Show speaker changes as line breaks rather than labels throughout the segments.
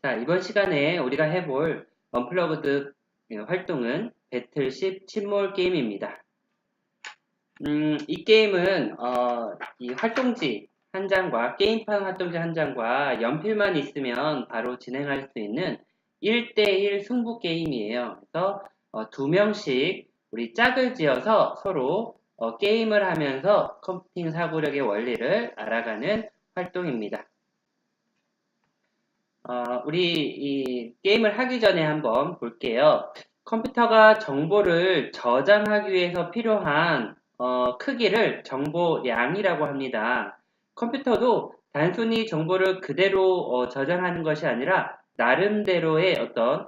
자, 이번 시간에 우리가 해볼 언플러그드 활동은 배틀십 침몰 게임입니다. 이 게임은 이 활동지 한 장과 게임판 활동지 한 장과 연필만 있으면 바로 진행할 수 있는 1대1 승부 게임이에요. 그래서 두 명씩 우리 짝을 지어서 서로 게임을 하면서 컴퓨팅 사고력의 원리를 알아가는 활동입니다. 우리 이 게임을 하기 전에 한번 볼게요. 컴퓨터가 정보를 저장하기 위해서 필요한 크기를 정보량이라고 합니다. 컴퓨터도 단순히 정보를 그대로 저장하는 것이 아니라 나름대로의 어떤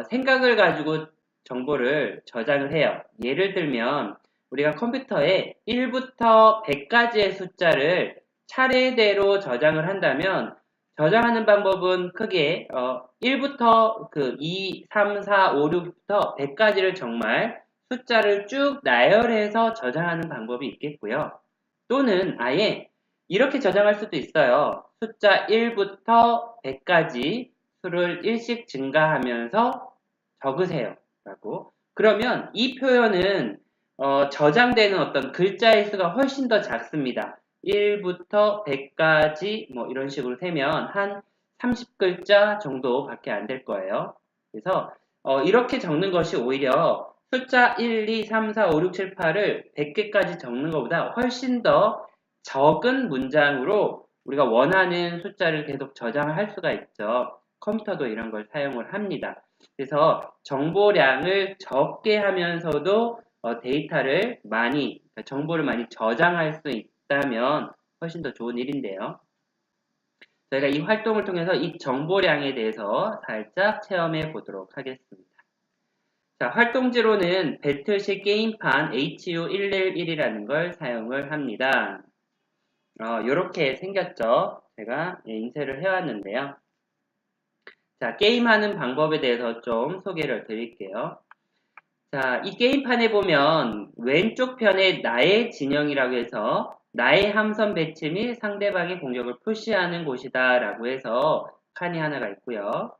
생각을 가지고 정보를 저장을 해요. 예를 들면 우리가 컴퓨터에 1부터 100까지의 숫자를 차례대로 저장을 한다면 저장하는 방법은 크게 1부터 2, 3, 4, 5, 6부터 100까지를 정말 숫자를 쭉 나열해서 저장하는 방법이 있겠고요. 또는 아예 이렇게 저장할 수도 있어요. 숫자 1부터 100까지 수를 1씩 증가하면서 적으세요. 라고. 그러면 이 표현은 저장되는 어떤 글자의 수가 훨씬 더 작습니다. 1부터 100까지 뭐 이런 식으로 세면 한 30글자 정도밖에 안 될 거예요. 그래서 이렇게 적는 것이 오히려 숫자 1, 2, 3, 4, 5, 6, 7, 8을 100개까지 적는 것보다 훨씬 더 적은 문장으로 우리가 원하는 숫자를 계속 저장할 수가 있죠. 컴퓨터도 이런 걸 사용을 합니다. 그래서 정보량을 적게 하면서도 데이터를 많이, 그러니까 정보를 많이 저장할 수 있다면 훨씬 더 좋은 일인데요. 저희가 이 활동을 통해서 이 정보량에 대해서 살짝 체험해 보도록 하겠습니다. 자, 활동지로는 배틀식 게임판 HU111이라는 걸 사용을 합니다. 이렇게 생겼죠. 제가 인쇄를 해왔는데요. 자, 게임하는 방법에 대해서 좀 소개를 드릴게요. 자, 이 게임판에 보면 왼쪽 편에 나의 진영이라고 해서 나의 함선 배치 및 상대방의 공격을 표시하는 곳이다 라고 해서 칸이 하나가 있고요.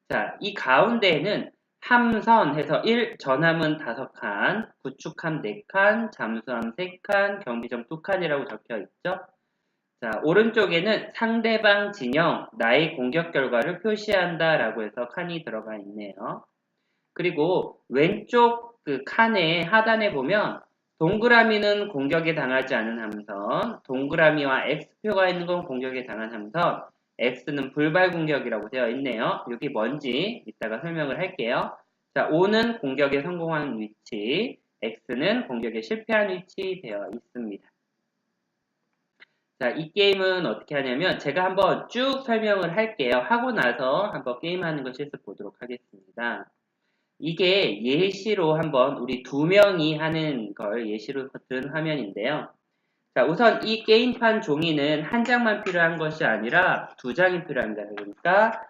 자, 이 가운데에는 함선 해서 1, 전함은 5칸, 구축함 4칸, 잠수함 3칸, 경비정 2칸이라고 적혀 있죠. 자, 오른쪽에는 상대방 진영, 나의 공격 결과를 표시한다 라고 해서 칸이 들어가 있네요. 그리고 왼쪽 그 칸의 하단에 보면 동그라미는 공격에 당하지 않은 함선, 동그라미와 X표가 있는 건 공격에 당한 함선, X는 불발 공격이라고 되어 있네요. 여기 뭔지 이따가 설명을 할게요. 자, O는 공격에 성공한 위치, X는 공격에 실패한 위치 되어 있습니다. 자, 이 게임은 어떻게 하냐면 제가 한번 쭉 설명을 할게요. 하고 나서 한번 게임하는 거 실습 보도록 하겠습니다. 이게 예시로 한번 우리 두 명이 하는 걸 예시로 든 화면인데요. 자, 우선 이 게임판 종이는 한 장만 필요한 것이 아니라 두 장이 필요합니다. 그러니까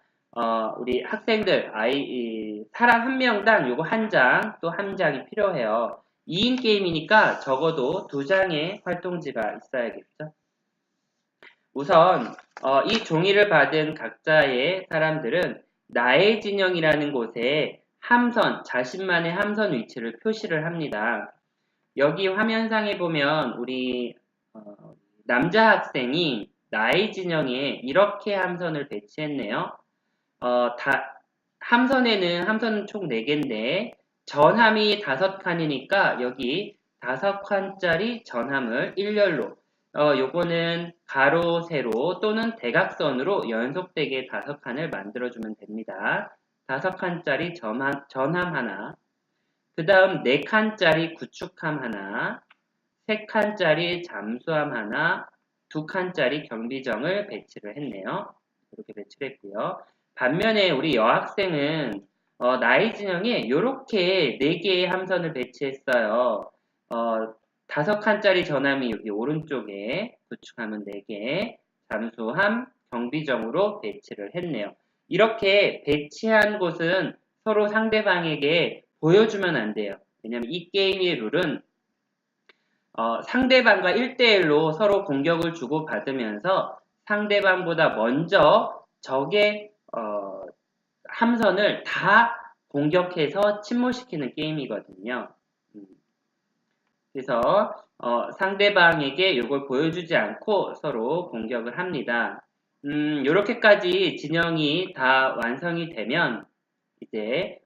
우리 학생들 사람 한 명당 요거 한 장, 또 한 장이 필요해요. 2인 게임이니까 적어도 두 장의 활동지가 있어야겠죠. 우선 이 종이를 받은 각자의 사람들은 나의 진영이라는 곳에 함선, 자신만의 함선 위치를 표시를 합니다. 여기 화면상에 보면 우리 남자 학생이 나의 진영에 이렇게 함선을 배치했네요. 함선은 총 4개인데 전함이 5칸이니까 여기 5칸짜리 전함을 일렬로 요거는 가로, 세로 또는 대각선으로 연속되게 5칸을 만들어주면 됩니다. 5칸짜리 전함 하나, 그 다음 4칸짜리 구축함 하나, 3칸짜리 잠수함 하나, 2칸짜리 경비정을 배치를 했네요. 이렇게 배치를 했고요. 반면에 우리 여학생은 나의 진영에 이렇게 4개의 함선을 배치했어요. 5칸짜리 전함이 여기 오른쪽에 구축함은 4개, 잠수함, 경비정으로 배치를 했네요. 이렇게 배치한 곳은 서로 상대방에게 보여주면 안 돼요. 왜냐면 이 게임의 룰은 상대방과 1대1로 서로 공격을 주고받으면서 상대방보다 먼저 적의 함선을 다 공격해서 침몰시키는 게임이거든요. 그래서 상대방에게 이걸 보여주지 않고 서로 공격을 합니다. 이렇게까지 진영이 다 완성이 되면 이제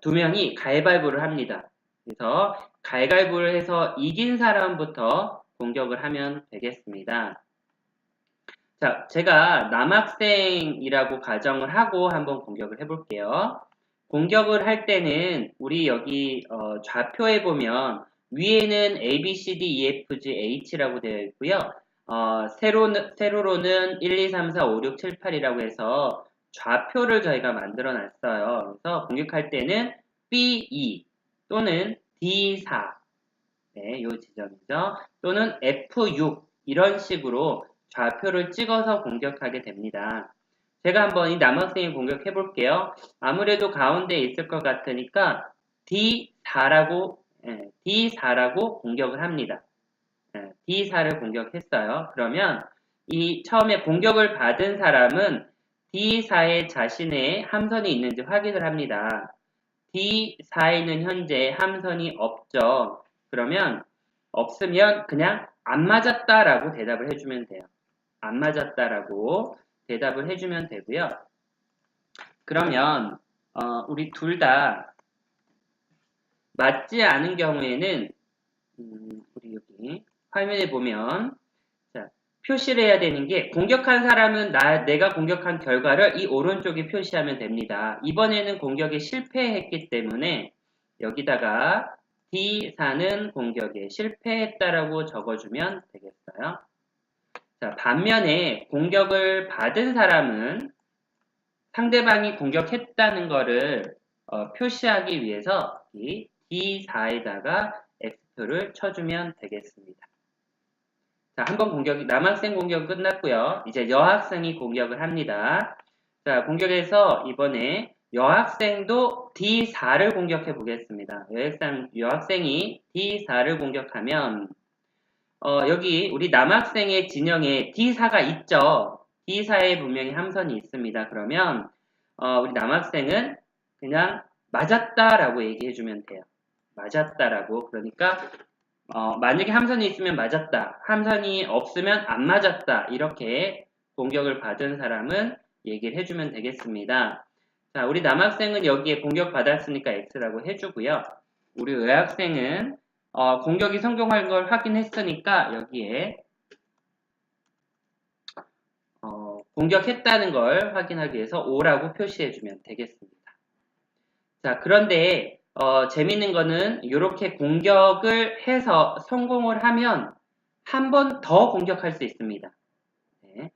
두 명이 가위바위보를 합니다. 그래서 가위바위보를 해서 이긴 사람부터 공격을 하면 되겠습니다. 자, 제가 남학생이라고 가정을 하고 한번 공격을 해볼게요. 공격을 할 때는 우리 여기 좌표에 보면 위에는 A, B, C, D, E, F, G, H라고 되어 있고요. 세로로는 1, 2, 3, 4, 5, 6, 7, 8이라고 해서 좌표를 저희가 만들어 놨어요. 그래서 공격할 때는 B2 또는 D4 네, 요 지점이죠. 또는 F6 이런 식으로 좌표를 찍어서 공격하게 됩니다. 제가 한번 이 남학생이 공격해 볼게요. 아무래도 가운데에 있을 것 같으니까 D4라고 공격을 합니다. D4를 공격했어요. 그러면 이 처음에 공격을 받은 사람은 D4에 자신의 함선이 있는지 확인을 합니다. D4에는 현재 함선이 없죠. 그러면 없으면 그냥 안 맞았다라고 대답을 해주면 돼요. 안 맞았다라고 대답을 해주면 되고요. 그러면 우리 둘 다 맞지 않은 경우에는 우리 여기 화면에 보면 자, 표시를 해야 되는 게 공격한 사람은 내가 공격한 결과를 이 오른쪽에 표시하면 됩니다. 이번에는 공격에 실패했기 때문에 여기다가 D4는 공격에 실패했다라고 적어주면 되겠어요. 자, 반면에 공격을 받은 사람은 상대방이 공격했다는 것을 표시하기 위해서 이 D4에다가 X표를 쳐주면 되겠습니다. 자, 한번 남학생 공격 끝났고요. 이제 여학생이 공격을 합니다. 자, 공격해서 이번에 여학생도 D4를 공격해 보겠습니다. 여학생이 D4를 공격하면 여기 우리 남학생의 진영에 D4가 있죠. D4에 분명히 함선이 있습니다. 그러면 우리 남학생은 그냥 맞았다라고 얘기해주면 돼요. 맞았다라고. 그러니까 만약에 함선이 있으면 맞았다. 함선이 없으면 안 맞았다. 이렇게 공격을 받은 사람은 얘기를 해주면 되겠습니다. 자, 우리 남학생은 여기에 공격받았으니까 X라고 해주고요. 우리 여학생은 공격이 성공한 걸 확인했으니까 여기에 공격했다는 걸 확인하기 위해서 O라고 표시해주면 되겠습니다. 자, 그런데 재밌는 거는 이렇게 공격을 해서 성공을 하면 한 번 더 공격할 수 있습니다. 네.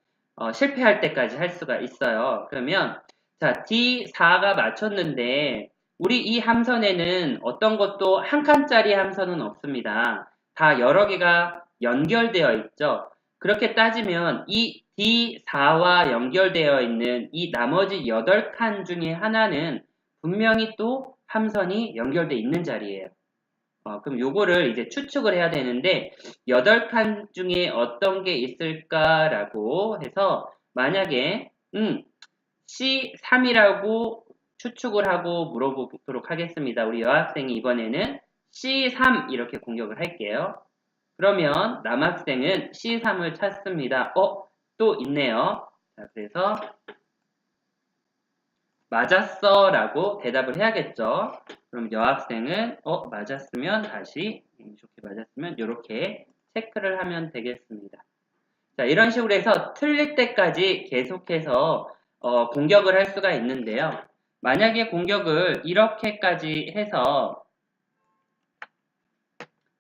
실패할 때까지 할 수가 있어요. 그러면 자, D4가 맞췄는데 우리 이 함선에는 어떤 것도 한 칸짜리 함선은 없습니다. 다 여러 개가 연결되어 있죠. 그렇게 따지면 이 D4와 연결되어 있는 이 나머지 8칸 중에 하나는 분명히 또 함선이 연결되어 있는 자리예요. 그럼 요거를 이제 추측을 해야 되는데 8칸 중에 어떤 게 있을까라고 해서 만약에 C3이라고 추측을 하고 물어보도록 하겠습니다. 우리 여학생이 이번에는 C3 이렇게 공격을 할게요. 그러면 남학생은 C3을 찾습니다. 또 있네요. 자, 그래서 맞았어 라고 대답을 해야겠죠. 그럼 여학생은 맞았으면 다시 좋게 맞았으면 이렇게 체크를 하면 되겠습니다. 자, 이런 식으로 해서 틀릴 때까지 계속해서 공격을 할 수가 있는데요. 만약에 공격을 이렇게까지 해서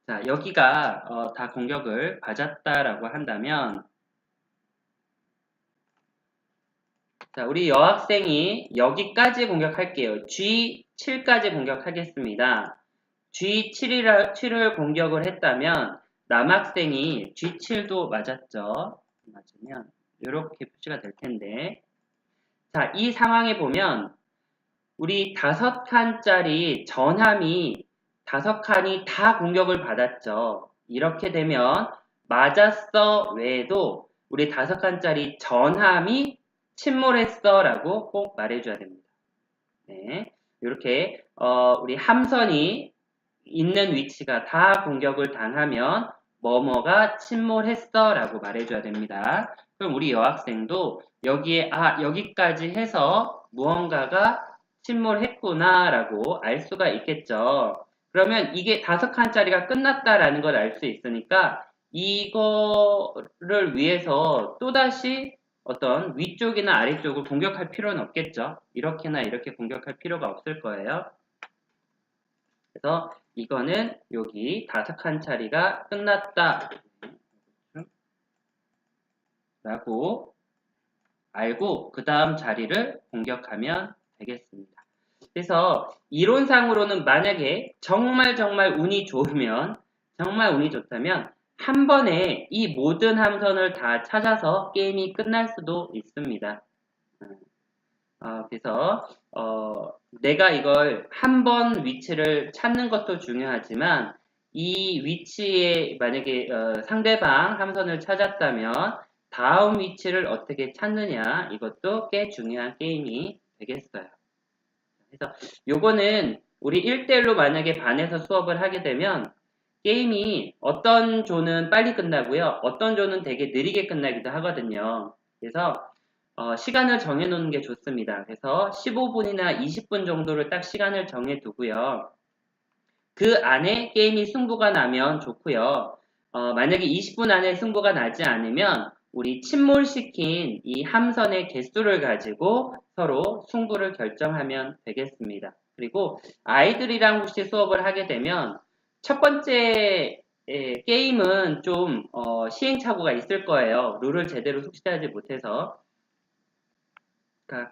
자, 여기가 다 공격을 받았다라고 한다면 자, 우리 여학생이 여기까지 공격할게요. G7까지 공격하겠습니다. G7을 공격을 했다면 남학생이 G7도 맞았죠. 맞으면 이렇게 표시가 될 텐데 자, 이 상황에 보면 우리 5칸짜리 전함이 5칸이 다 공격을 받았죠. 이렇게 되면 맞았어 외에도 우리 5칸짜리 전함이 침몰했어 라고 꼭 말해줘야 됩니다. 네. 이렇게 우리 함선이 있는 위치가 다 공격을 당하면 뭐뭐가 침몰했어 라고 말해줘야 됩니다. 그럼 우리 여학생도 여기에 여기까지 해서 무언가가 침몰했구나 라고 알 수가 있겠죠. 그러면 이게 5칸짜리가 끝났다라는 걸 알 수 있으니까 이거를 위해서 또다시 어떤 위쪽이나 아래쪽을 공격할 필요는 없겠죠. 이렇게나 이렇게 공격할 필요가 없을 거예요. 그래서 이거는 여기 5칸짜리가 끝났다 라고 알고 그 다음 자리를 공격하면 되겠습니다. 그래서 이론상으로는 만약에 정말 운이 좋으면 정말 운이 좋다면 한 번에 이 모든 함선을 다 찾아서 게임이 끝날 수도 있습니다. 그래서 내가 이걸 한 번 위치를 찾는 것도 중요하지만 이 위치에 만약에 상대방 함선을 찾았다면 다음 위치를 어떻게 찾느냐 이것도 꽤 중요한 게임이 되겠어요. 그래서 요거는 우리 1대1로 만약에 반에서 수업을 하게 되면 게임이 어떤 조는 빨리 끝나고요. 어떤 조는 되게 느리게 끝나기도 하거든요. 그래서 시간을 정해놓는 게 좋습니다. 그래서 15분이나 20분 정도를 딱 시간을 정해두고요. 그 안에 게임이 승부가 나면 좋고요. 만약에 20분 안에 승부가 나지 않으면 우리 침몰시킨 이 함선의 개수를 가지고 서로 승부를 결정하면 되겠습니다. 그리고 아이들이랑 혹시 수업을 하게 되면 첫 번째 게임은 좀 시행착오가 있을 거예요. 룰을 제대로 숙지하지 못해서. 그러니까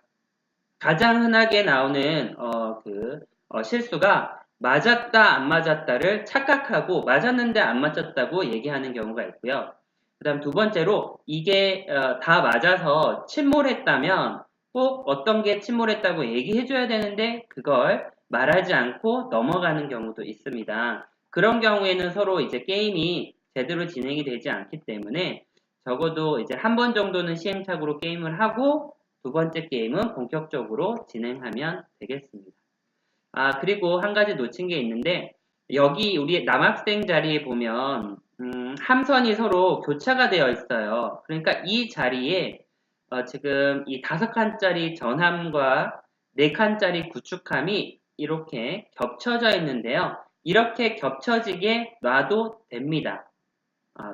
가장 흔하게 나오는 실수가 맞았다 안 맞았다를 착각하고 맞았는데 안 맞았다고 얘기하는 경우가 있고요. 그 다음 두 번째로 이게 다 맞아서 침몰했다면 꼭 어떤 게 침몰했다고 얘기해줘야 되는데 그걸 말하지 않고 넘어가는 경우도 있습니다. 그런 경우에는 서로 이제 게임이 제대로 진행이 되지 않기 때문에 적어도 이제 한 번 정도는 시행착오로 게임을 하고 두 번째 게임은 본격적으로 진행하면 되겠습니다. 그리고 한 가지 놓친 게 있는데, 여기 우리 남학생 자리에 보면, 함선이 서로 교차가 되어 있어요. 그러니까 이 자리에, 지금 이 5칸짜리 전함과 4칸짜리 구축함이 이렇게 겹쳐져 있는데요. 이렇게 겹쳐지게 놔도 됩니다.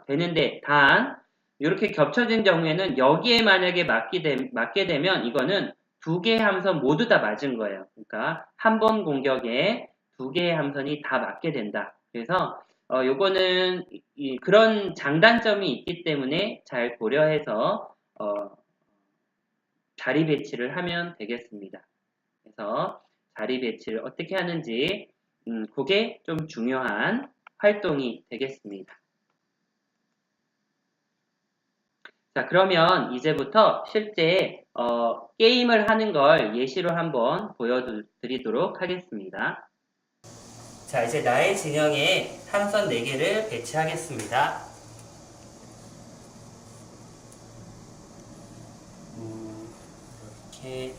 되는데, 단, 이렇게 겹쳐진 경우에는 여기에 만약에 맞게 되면 이거는 2개의 함선 모두 다 맞은 거예요. 그러니까 한 번 공격에 2개의 함선이 다 맞게 된다. 그래서 요거는 그런 장단점이 있기 때문에 잘 고려해서 자리 배치를 하면 되겠습니다. 그래서 자리 배치를 어떻게 하는지 그게 좀 중요한 활동이 되겠습니다. 자, 그러면 이제부터 실제 게임을 하는 걸 예시로 한번 보여드리도록 하겠습니다. 자, 이제 나의 진영에 함선 4개를 배치하겠습니다. 이렇게.